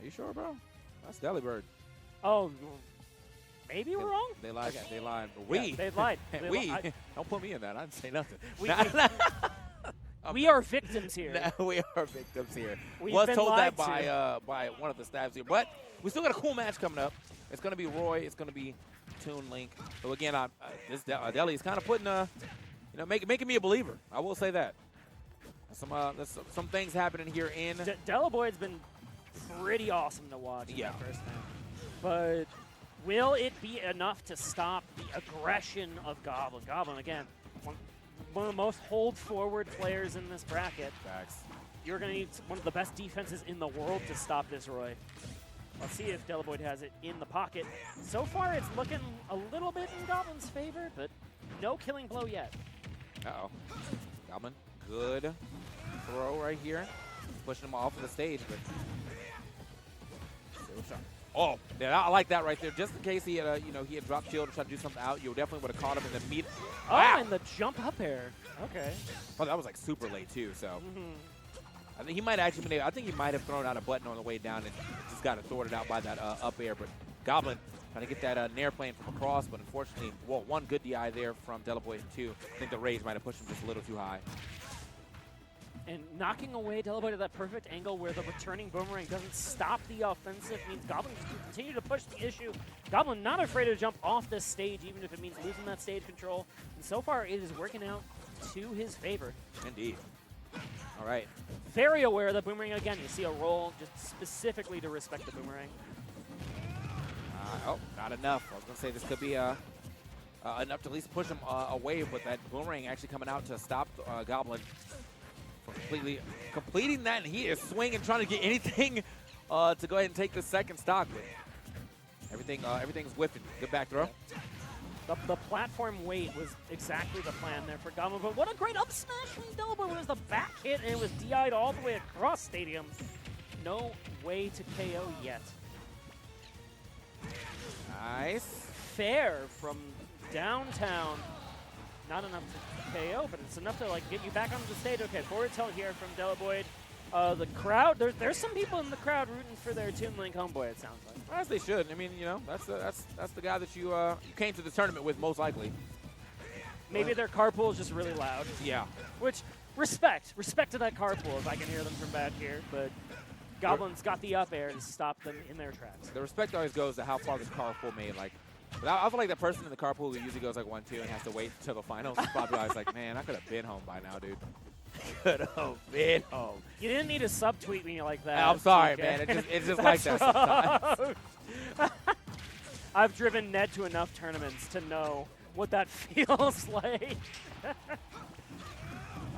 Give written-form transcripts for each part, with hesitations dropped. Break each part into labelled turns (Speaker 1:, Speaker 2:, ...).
Speaker 1: Are you sure, bro? That's Deliboid.
Speaker 2: Oh, maybe we're wrong?
Speaker 1: They lied.
Speaker 2: Okay.
Speaker 1: They lied.
Speaker 2: Yeah, they lied.
Speaker 1: Don't put me in that. I didn't say nothing.
Speaker 2: We are victims here.
Speaker 1: No, we are victims here.
Speaker 2: We've
Speaker 1: Was
Speaker 2: been
Speaker 1: told that
Speaker 2: lied
Speaker 1: by one of the staffs here. But we still got a cool match coming up. It's going to be Roy. It's going to be Toon Link. So again, this Deli is kind of putting making me a believer. I will say that. There's some things happening here in.
Speaker 2: Deliboid's been pretty awesome to watch in
Speaker 1: Yeah.
Speaker 2: that first match. But will it be enough to stop the aggression of Goblin? Goblin, again, one of the most hold-forward players in this bracket.
Speaker 1: Facts.
Speaker 2: You're going to need one of the best defenses in the world to stop this Roy. Let's see if Deliboid has it in the pocket. So far, it's looking a little bit in Goblin's favor, but no killing blow yet.
Speaker 1: Uh-oh. Goblin, good throw right here. Pushing him off of the stage, but still shot. Oh, yeah, I like that right there. Just in case he had, he had dropped shield to try to do something out, you definitely would have caught him in the meat.
Speaker 2: Oh,
Speaker 1: Wow.
Speaker 2: and the jump up air. Okay.
Speaker 1: Oh, that was like super late too. So I think he might actually been able, I think he might have thrown out a button on the way down and just got thwarted out by that up air. But Goblin trying to get that nair plane from across, but unfortunately, well, one good DI there from Deliboid, and two, I think the rage might have pushed him just a little too high.
Speaker 2: And knocking away Deliboid at that perfect angle where the returning boomerang doesn't stop the offensive means Goblin can continue to push the issue. Goblin not afraid to jump off this stage, even if it means losing that stage control. And so far, it is working out to his favor.
Speaker 1: Indeed. All right.
Speaker 2: Very aware of the boomerang again. You see a roll just specifically to respect the boomerang.
Speaker 1: Oh, not enough. I was going to say this could be enough to at least push him away, but that boomerang actually coming out to stop Goblin from completing that, and he is swinging, trying to get anything to go ahead and take the second stock. But everything's whiffing. Good back throw.
Speaker 2: The platform weight was exactly the plan there for Goblin, but what a great up smash from Deliboid. It was the back hit, and it was DI'd all the way across stadium. No way to KO yet.
Speaker 1: Nice.
Speaker 2: Fair from downtown. Not enough to KO, but it's enough to get you back onto the stage. Okay, forward tilt here from Deliboid. The crowd, there's some people in the crowd rooting for their Toon Link homeboy, it sounds like.
Speaker 1: As they should. I mean, that's the guy that you came to the tournament with most likely.
Speaker 2: Maybe their carpool is just really loud.
Speaker 1: Yeah.
Speaker 2: Which, respect to that carpool if I can hear them from back here, but Goblin's got the up air to stop them in their tracks.
Speaker 1: The respect always goes to how far this carpool made. But I feel like the person in the carpool who usually goes 1-2 and has to wait until the finals is probably always like, man, I could have been home by now, dude. Could have been home.
Speaker 2: You didn't need to subtweet me like that.
Speaker 1: I'm sorry,
Speaker 2: TK.
Speaker 1: man. It's just like that sometimes.
Speaker 2: I've driven Ned to enough tournaments to know what that feels like.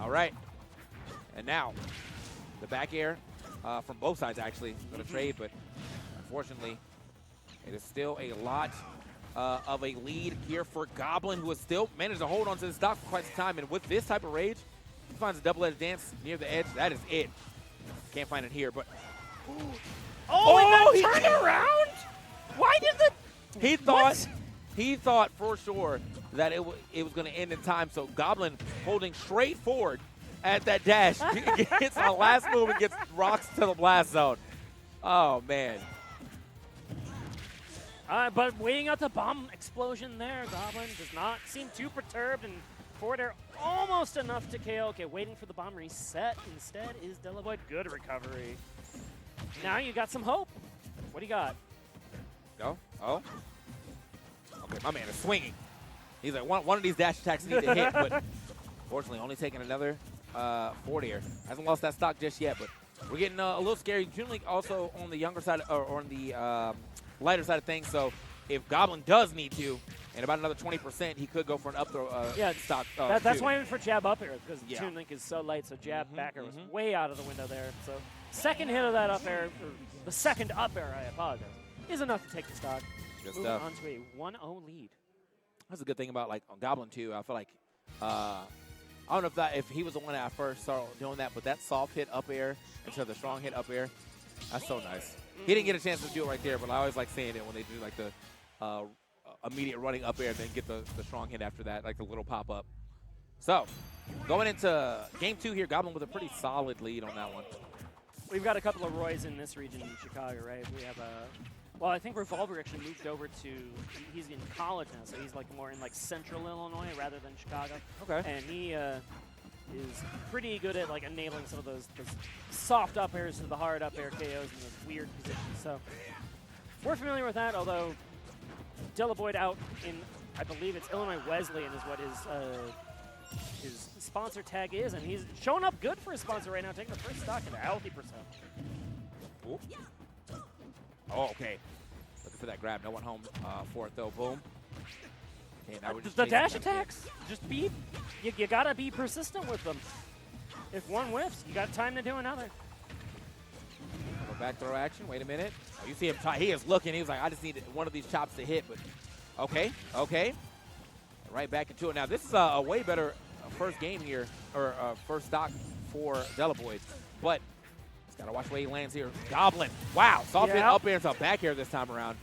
Speaker 1: All right. And now, the back air from both sides, actually, going to trade, but unfortunately, it is still a lot of a lead here for Goblin, who has still managed to hold on to the stock for quite some time. And with this type of rage, he finds a double-edged dance near the edge. That is it. Can't find it here, but...
Speaker 2: Oh, and that turned around? Why did the...
Speaker 1: He thought for sure that it was going to end in time, so Goblin holding straight forward at that dash. Gets a last move and gets rocks to the blast zone. Oh, man.
Speaker 2: But waiting out the bomb explosion there, Goblin does not seem too perturbed, and forward air almost enough to KO. Okay, waiting for the bomb reset. Instead is Deliboid. Good recovery. Now you got some hope. What do you got?
Speaker 1: Go. Oh. Okay, my man is swinging. He's like, one of these dash attacks need to hit, but fortunately only taking another forward air. Hasn't lost that stock just yet, but we're getting a little scary. Toon Link also on the younger side, or on the lighter side of things, so if Goblin does need to, and about another 20%, he could go for an up throw stock.
Speaker 2: That's why I went for jab up air, because
Speaker 1: Yeah.
Speaker 2: Toon Link is so light, so jab back air was way out of the window there. So second hit of that up air, or the second up air, I apologize, is enough to take the stock.
Speaker 1: Good
Speaker 2: Moving
Speaker 1: stuff.
Speaker 2: on to a 1-0 lead.
Speaker 1: That's a good thing about on Goblin too. I feel like I don't know if he was the one that I first started doing that, but that soft hit up air instead of the strong hit up air, that's so nice. He didn't get a chance to do it right there, but I always like seeing it when they do the immediate running up air, then get the strong hit after that, like the little pop up. So going into game 2 here, Goblin with a pretty solid lead on that one.
Speaker 2: we've got a couple of Roys in this region in Chicago, right? We have well, I think Revolver actually moved over to, he's in college now, so he's like more in like central Illinois rather than Chicago.
Speaker 1: Okay.
Speaker 2: And he is pretty good at like enabling some of those soft up airs to the hard up air KOs in those weird positions. So we're familiar with that, although Deliboid out in, I believe it's Illinois Wesleyan is what his sponsor tag is, and he's showing up good for his sponsor right now, taking the first stock at a healthy percent.
Speaker 1: Ooh. Oh, okay. Looking for that grab. No one home for it, though. Boom. Okay, now we're just
Speaker 2: the dash attacks, just you gotta be persistent with them. If one whiffs, you got time to do another.
Speaker 1: Back throw action. Wait a minute. Oh, you see him try. He is looking. He was like, I just need one of these chops to hit. But okay. Right back into it. Now, this is a way better first game here, or first stock for Deliboid. But he's got to watch where he lands here. Goblin. Wow. Soft hit up air into back air this time around.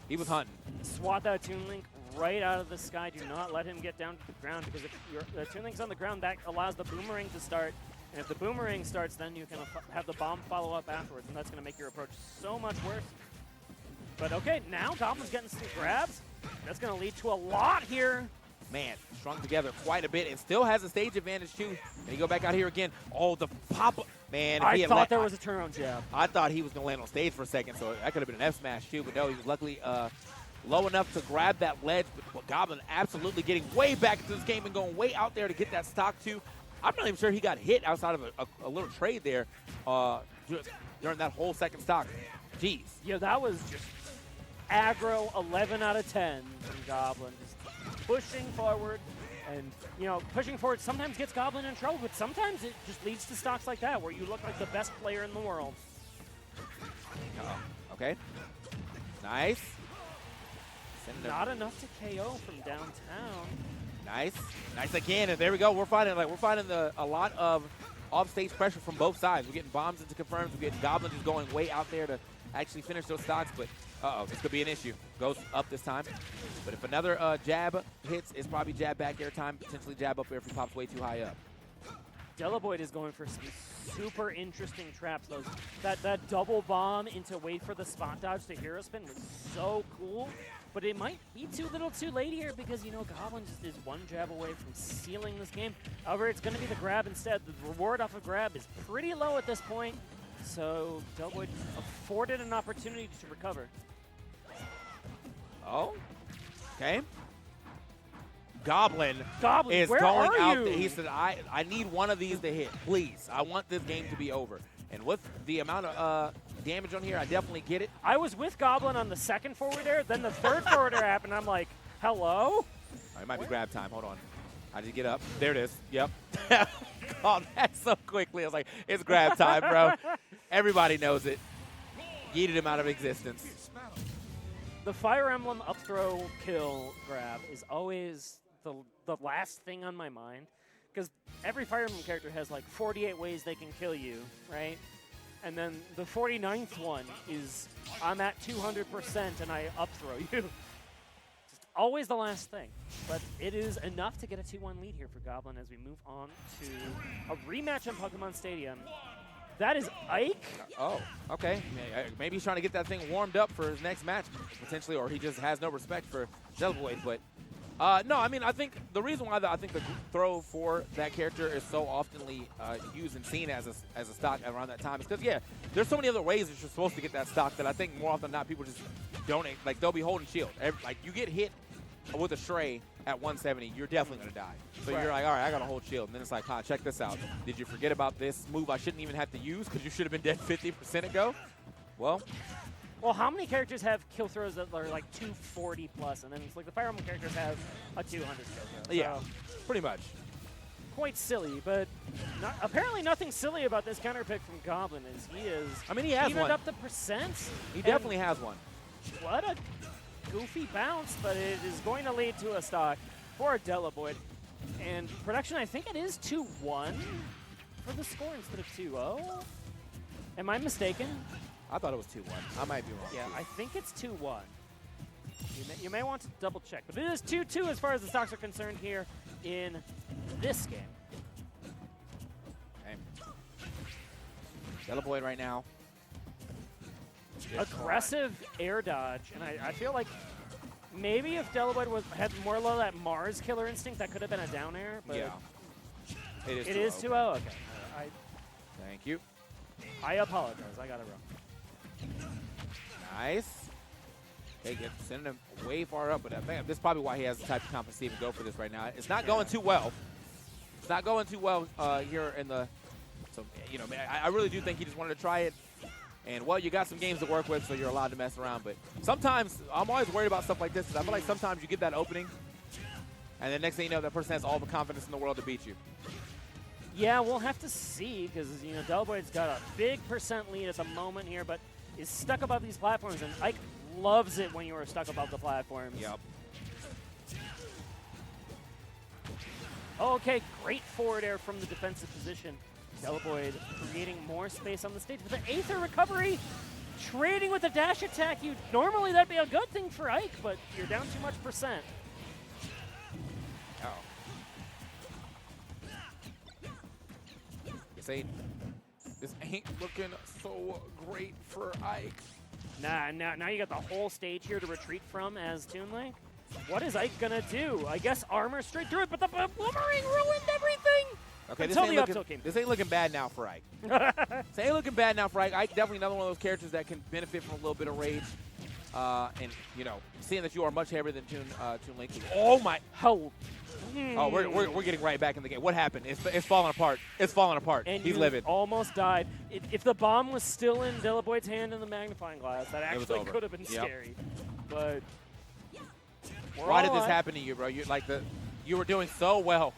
Speaker 1: He was hunting.
Speaker 2: Swat that Toon Link right out of the sky. Do not let him get down to the ground, because if the Toon Link's on the ground, that allows the boomerang to start. And if the boomerang starts, then you can have the bomb follow up afterwards, and that's going to make your approach so much worse. But okay, now Goblin's getting some grabs. That's going to lead to a lot here.
Speaker 1: Man, strung together quite a bit, and still has a stage advantage too. And you go back out here again. Oh, the pop-up. Man, if
Speaker 2: I thought there was a turnaround jab.
Speaker 1: I thought he was going to land on stage for a second, so that could have been an F smash too. But no, he was luckily low enough to grab that ledge. But Goblin absolutely getting way back into this game and going way out there to get that stock too. I'm not even sure he got hit outside of a little trade there during that whole second stock. Jeez.
Speaker 2: Yeah, that was just aggro 11 out of 10 from Goblin. Just pushing forward. And, you know, pushing forward sometimes gets Goblin in trouble, but sometimes it just leads to stocks like that where you look like the best player in the world.
Speaker 1: Okay. Nice.
Speaker 2: Not enough to KO from downtown.
Speaker 1: Nice. Nice again. And there we go. We're finding a lot of off-stage pressure from both sides. We're getting bombs into confirms. We're getting Goblin just going way out there to actually finish those stocks. But, this could be an issue. Goes up this time. But if another jab hits, it's probably jab back air time, potentially jab up air if he pops way too high up.
Speaker 2: Deliboid is going for some super interesting traps. That double bomb into wait for the spot dodge to hero spin was so cool. But it might be too little too late here because, you know, Goblin just is one jab away from sealing this game. However, it's going to be the grab instead. The reward off of grab is pretty low at this point. So Deliboid afforded an opportunity to recover.
Speaker 1: Oh, okay. Goblin is
Speaker 2: where
Speaker 1: going
Speaker 2: are
Speaker 1: out
Speaker 2: you?
Speaker 1: there. He said, I need one of these to hit, please. I want this game to be over. And with the amount of damage on here, I definitely get it.
Speaker 2: I was with Goblin on the second forward air, then the third forward air happened. I'm like, hello?
Speaker 1: It might be grab time. Hold on. I did get up. There it is. Yep. Called that so quickly. I was like, it's grab time, bro. Everybody knows it. Yeeted him out of existence.
Speaker 2: The Fire Emblem up throw kill grab is always the last thing on my mind, because every Fire Emblem character has like 48 ways they can kill you, right? And then the 49th one is, I'm at 200% and I up throw you. Just always the last thing. But it is enough to get a 2-1 lead here for Goblin as we move on to a rematch in Pokemon Stadium. That is Ike.
Speaker 1: Oh, okay. Maybe he's trying to get that thing warmed up for his next match, potentially, or he just has no respect for Deliboid. But no, I mean, I think the reason why I think the throw for that character is so oftenly used and seen as a stock around that time is because, yeah, there's so many other ways that you're supposed to get that stock that I think more often than not people just don't, like, they'll be holding shield. Like, you get hit with a stray at 170, you're definitely going to die. So you're like, all right, I got to hold shield. And then it's like, check this out. Did you forget about this move I shouldn't even have to use because you should have been dead 50% ago? Well,
Speaker 2: how many characters have kill throws that are like 240 plus? And then it's like the Fire Emblem characters have a 200 kill throw.
Speaker 1: Yeah, pretty much.
Speaker 2: Quite silly, but apparently nothing silly about this counter pick from Goblin is he is.
Speaker 1: I mean, he has
Speaker 2: evened
Speaker 1: one.
Speaker 2: Up the percents.
Speaker 1: He definitely has one.
Speaker 2: What a goofy bounce, but it is going to lead to a stock for Deliboid. And production, I think it is 2-1 for the score instead of 2-0. Am I mistaken?
Speaker 1: I thought it was 2-1. I might be wrong.
Speaker 2: Yeah, I think it's 2-1. You may want to double check, but it is 2-2 as far as the stocks are concerned here in this game.
Speaker 1: Okay. Deliboid right now.
Speaker 2: Aggressive air dodge, and I feel like maybe if Deliboid had more of that Mars killer instinct, that could have been a down air. But
Speaker 1: Yeah.
Speaker 2: it is 2-0. Okay.
Speaker 1: Thank you.
Speaker 2: I apologize. I got it wrong.
Speaker 1: Nice. Hey, sending him way far up, but this is probably why he has the type of confidence to even go for this right now. It's not going too well. It's not going too well here in the. So you know, I really do think he just wanted to try it. And well, you got some games to work with, so you're allowed to mess around. But sometimes I'm always worried about stuff like this. Because I feel like sometimes you get that opening, and the next thing you know, that person has all the confidence in the world to beat you.
Speaker 2: Yeah, we'll have to see because Deliboid's got a big % lead at the moment here, but is stuck above these platforms, and Ike loves it when you are stuck above the platforms.
Speaker 1: Yep.
Speaker 2: Okay, great forward air from the defensive position. Deliboid creating more space on the stage with the Aether recovery, trading with a dash attack. Normally that'd be a good thing for Ike, but you're down too much %.
Speaker 1: Oh. This ain't looking so great for Ike.
Speaker 2: Now you got the whole stage here to retreat from as Toon. What is Ike gonna do? I guess armor straight through it, but the boomerang ruined everything.
Speaker 1: Okay, this ain't looking bad now for Ike. This ain't looking bad now for Ike. Ike definitely another one of those characters that can benefit from a little bit of rage. And seeing that you are much heavier than Toon Link. Oh my!
Speaker 2: Oh,
Speaker 1: we're getting right back in the game. What happened? It's falling apart. It's falling apart.
Speaker 2: And
Speaker 1: He's livid.
Speaker 2: Almost died. If the bomb was still in Deliboid's hand in the magnifying glass, that actually could have been scary. But
Speaker 1: why did this happen to you, bro? You were doing so well.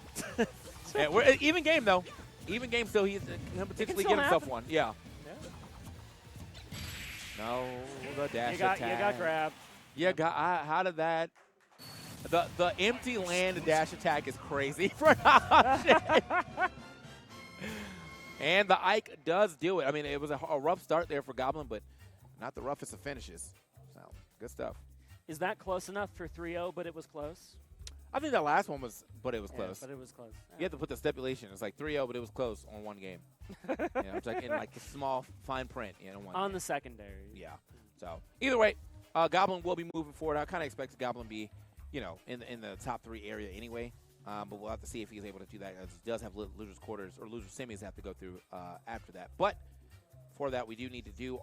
Speaker 1: And even game though. Even game still, he's gonna potentially get himself one. Yeah. No, the dash attack.
Speaker 2: You got grabbed.
Speaker 1: How did that? The empty land dash attack is crazy. And the Ike does do it. I mean, it was a rough start there for Goblin, but not the roughest of finishes. So, good stuff.
Speaker 2: Is that close enough for 3-0, but it was close?
Speaker 1: I think that last one was, but it was close.
Speaker 2: But it was close.
Speaker 1: You have to put the stipulation. It's like 3-0, but it was close on one game. It's like in like a small fine print. On
Speaker 2: the secondary.
Speaker 1: Yeah. So either way, Goblin will be moving forward. I kind of expect Goblin to be, in the top 3 area anyway. But we'll have to see if he's able to do that. As he does have losers quarters or loser semis have to go through after that. But for that, we do need to do